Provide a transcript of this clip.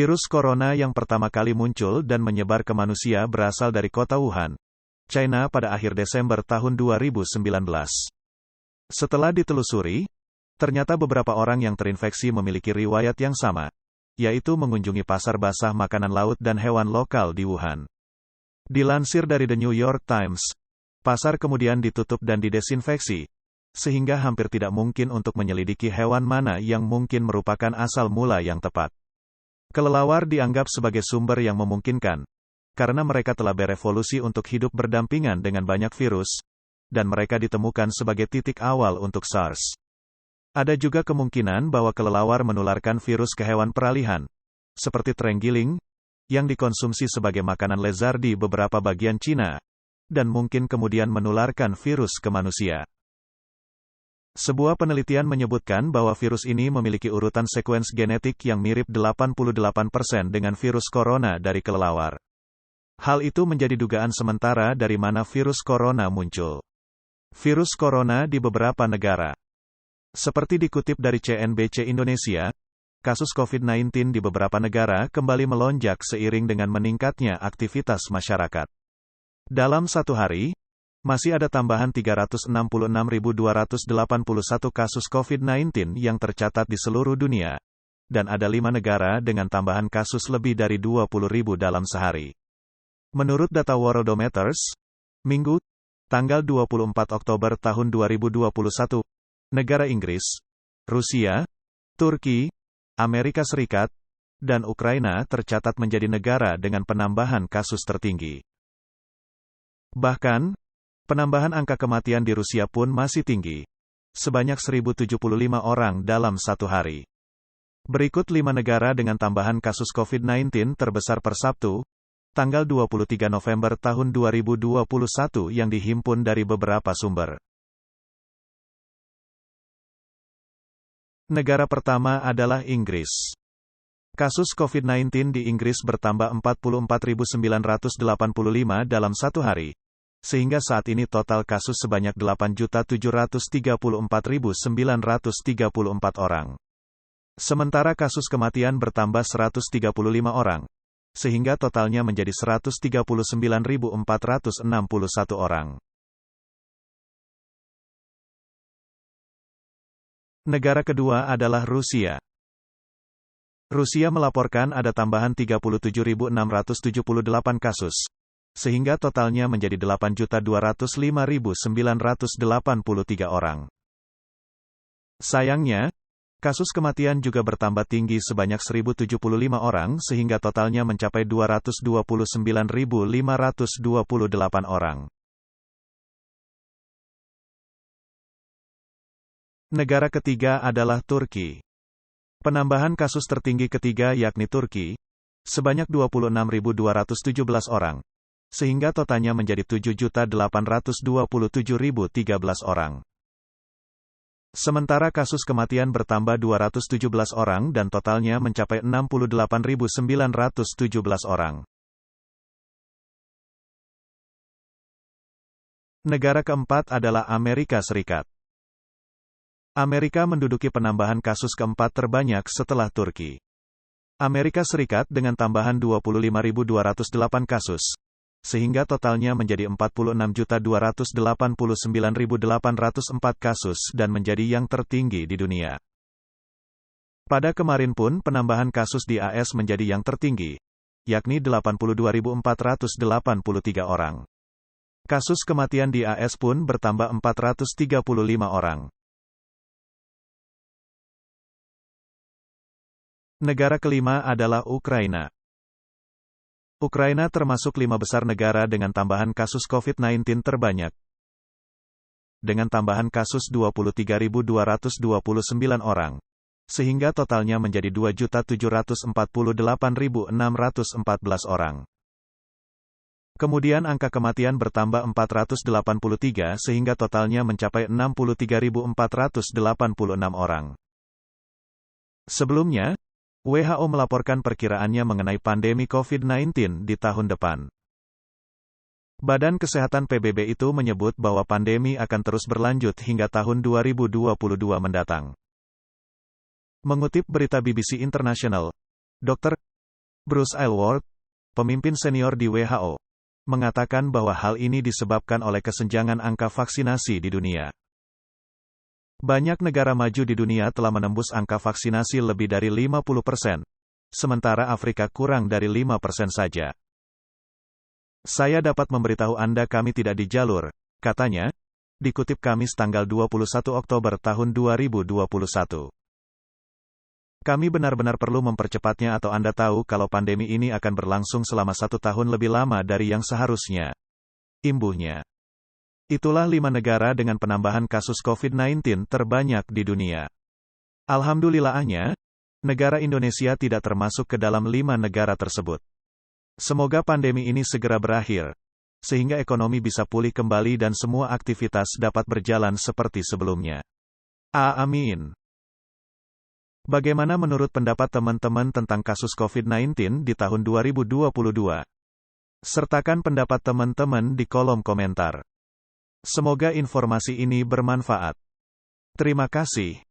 Virus corona yang pertama kali muncul dan menyebar ke manusia berasal dari kota Wuhan, China pada akhir Desember tahun 2019. Setelah ditelusuri, ternyata beberapa orang yang terinfeksi memiliki riwayat yang sama, yaitu mengunjungi pasar basah makanan laut dan hewan lokal di Wuhan. Dilansir dari The New York Times, pasar kemudian ditutup dan didesinfeksi, sehingga hampir tidak mungkin untuk menyelidiki hewan mana yang mungkin merupakan asal mula yang tepat. Kelelawar dianggap sebagai sumber yang memungkinkan, karena mereka telah berevolusi untuk hidup berdampingan dengan banyak virus, dan mereka ditemukan sebagai titik awal untuk SARS. Ada juga kemungkinan bahwa kelelawar menularkan virus ke hewan peralihan, seperti terenggiling, yang dikonsumsi sebagai makanan lezat di beberapa bagian Cina, dan mungkin kemudian menularkan virus ke manusia. Sebuah penelitian menyebutkan bahwa virus ini memiliki urutan sekuens genetik yang mirip 88% dengan virus corona dari kelelawar. Hal itu menjadi dugaan sementara dari mana virus corona muncul. Virus corona di beberapa negara. Seperti dikutip dari CNBC Indonesia, kasus COVID-19 di beberapa negara kembali melonjak seiring dengan meningkatnya aktivitas masyarakat. Dalam satu hari, masih ada tambahan 366.281 kasus COVID-19 yang tercatat di seluruh dunia, dan ada 5 negara dengan tambahan kasus lebih dari 20.000 dalam sehari. Menurut data Worldometers, Minggu, tanggal 24 Oktober tahun 2021, negara Inggris, Rusia, Turki, Amerika Serikat, dan Ukraina tercatat menjadi negara dengan penambahan kasus tertinggi. Bahkan, penambahan angka kematian di Rusia pun masih tinggi, sebanyak 1.075 orang dalam satu hari. Berikut 5 negara dengan tambahan kasus COVID-19 terbesar per Sabtu, tanggal 23 November tahun 2021 yang dihimpun dari beberapa sumber. Negara pertama adalah Inggris. Kasus COVID-19 di Inggris bertambah 44.985 dalam satu hari, sehingga saat ini total kasus sebanyak 8.734.934 orang. Sementara kasus kematian bertambah 135 orang, sehingga totalnya menjadi 139.461 orang. Negara kedua adalah Rusia. Rusia melaporkan ada tambahan 37.678 kasus, sehingga totalnya menjadi 8.205.983 orang. Sayangnya, kasus kematian juga bertambah tinggi sebanyak 1.075 orang sehingga totalnya mencapai 229.528 orang. Negara ketiga adalah Turki. Penambahan kasus tertinggi ketiga yakni Turki, sebanyak 26.217 orang, sehingga totalnya menjadi 7.827.013 orang. Sementara kasus kematian bertambah 217 orang dan totalnya mencapai 68.917 orang. Negara keempat adalah Amerika Serikat. Amerika menduduki penambahan kasus keempat terbanyak setelah Turki. Amerika Serikat dengan tambahan 25.208 kasus, sehingga totalnya menjadi 46.289.804 kasus dan menjadi yang tertinggi di dunia. Pada kemarin pun penambahan kasus di AS menjadi yang tertinggi, yakni 82.483 orang. Kasus kematian di AS pun bertambah 435 orang. Negara kelima adalah Ukraina. Ukraina termasuk 5 besar negara dengan tambahan kasus COVID-19 terbanyak. Dengan tambahan kasus 23.229 orang, sehingga totalnya menjadi 2.748.614 orang. Kemudian angka kematian bertambah 483 sehingga totalnya mencapai 63.486 orang. Sebelumnya, WHO melaporkan perkiraannya mengenai pandemi COVID-19 di tahun depan. Badan Kesehatan PBB itu menyebut bahwa pandemi akan terus berlanjut hingga tahun 2022 mendatang. Mengutip berita BBC International, Dr. Bruce Aylward, pemimpin senior di WHO, mengatakan bahwa hal ini disebabkan oleh kesenjangan angka vaksinasi di dunia. Banyak negara maju di dunia telah menembus angka vaksinasi lebih dari 50%, sementara Afrika kurang dari 5% saja. Saya dapat memberitahu Anda kami tidak di jalur, katanya, dikutip Kamis tanggal 21 Oktober tahun 2021. Kami benar-benar perlu mempercepatnya atau Anda tahu kalau pandemi ini akan berlangsung selama 1 tahun lebih lama dari yang seharusnya. Imbuhnya. Itulah 5 negara dengan penambahan kasus COVID-19 terbanyak di dunia. Alhamdulillahnya, negara Indonesia tidak termasuk ke dalam 5 negara tersebut. Semoga pandemi ini segera berakhir, sehingga ekonomi bisa pulih kembali dan semua aktivitas dapat berjalan seperti sebelumnya. Amin. Bagaimana menurut pendapat teman-teman tentang kasus COVID-19 di tahun 2022? Sertakan pendapat teman-teman di kolom komentar. Semoga informasi ini bermanfaat. Terima kasih.